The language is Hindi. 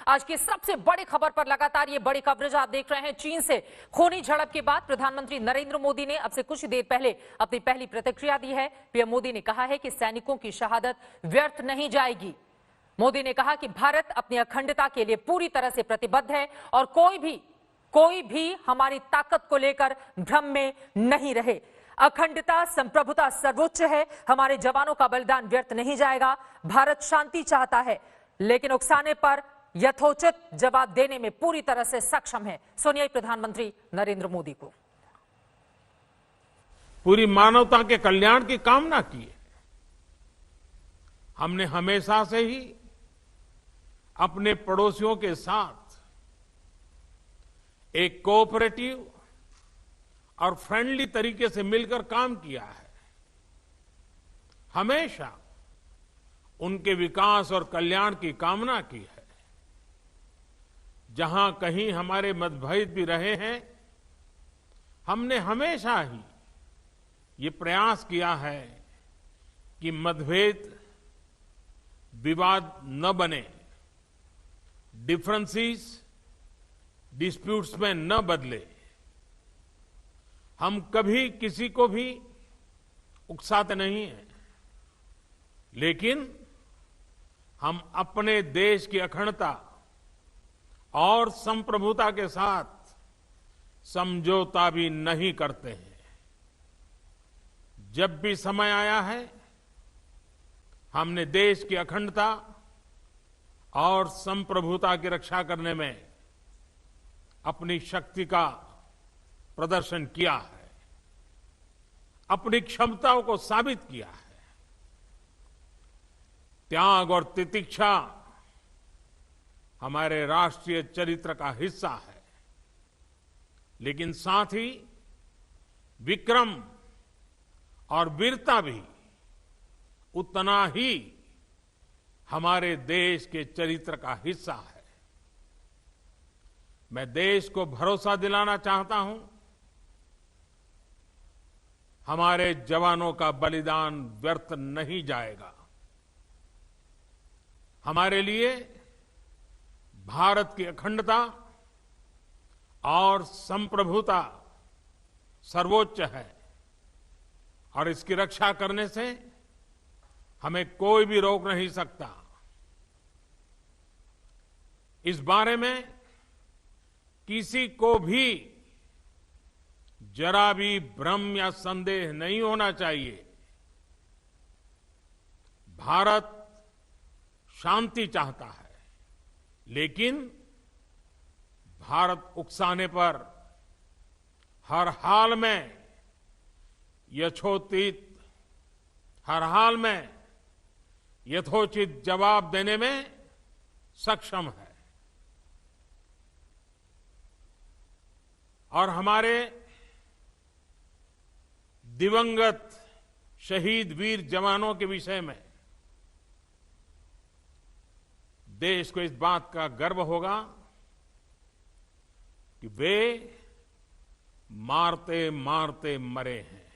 आज की सबसे बड़ी खबर पर लगातार ये बड़ी कवरेज आप देख रहे हैं। चीन से खूनी झड़प के बाद प्रधानमंत्री नरेंद्र मोदी ने अब से कुछ देर पहले अपनी पहली प्रतिक्रिया दी है। पीएम मोदी ने कहा है कि सैनिकों की शहादत व्यर्थ नहीं जाएगी। मोदी ने कहा कि भारत अपनी अखंडता के लिए पूरी तरह से प्रतिबद्ध है और कोई भी हमारी ताकत को लेकर भ्रम में नहीं रहे। अखंडता, संप्रभुता सर्वोच्च है। हमारे जवानों का बलिदान व्यर्थ नहीं जाएगा। भारत शांति चाहता है, लेकिन उकसाने पर यथोचित जवाब देने में पूरी तरह से सक्षम है। सुनिए प्रधानमंत्री नरेंद्र मोदी को। पूरी मानवता के कल्याण की कामना की है। हमने हमेशा से ही अपने पड़ोसियों के साथ एक कोऑपरेटिव और फ्रेंडली तरीके से मिलकर काम किया है। हमेशा उनके विकास और कल्याण की कामना की है। जहां कहीं हमारे मतभेद भी रहे हैं, हमने हमेशा ही ये प्रयास किया है कि मतभेद विवाद न बने, डिफरेंसेस डिस्प्यूट्स में न बदले। हम कभी किसी को भी उकसाते नहीं हैं, लेकिन हम अपने देश की अखंडता और संप्रभुता के साथ समझौता भी नहीं करते हैं। जब भी समय आया है, हमने देश की अखंडता और संप्रभुता की रक्षा करने में अपनी शक्ति का प्रदर्शन किया है, अपनी क्षमताओं को साबित किया है। त्याग और तितिक्षा हमारे राष्ट्रीय चरित्र का हिस्सा है, लेकिन साथ ही विक्रम और वीरता भी उतना ही हमारे देश के चरित्र का हिस्सा है। मैं देश को भरोसा दिलाना चाहता हूं, हमारे जवानों का बलिदान व्यर्थ नहीं जाएगा। हमारे लिए भारत की अखंडता और संप्रभुता सर्वोच्च है और इसकी रक्षा करने से हमें कोई भी रोक नहीं सकता। इस बारे में किसी को भी जरा भी भ्रम या संदेह नहीं होना चाहिए। भारत शांति चाहता है, लेकिन भारत उकसाने पर हर हाल में यथोचित जवाब देने में सक्षम है। और हमारे दिवंगत शहीद वीर जवानों के विषय में देश को इस बात का गर्व होगा कि वे मारते मारते मरे हैं।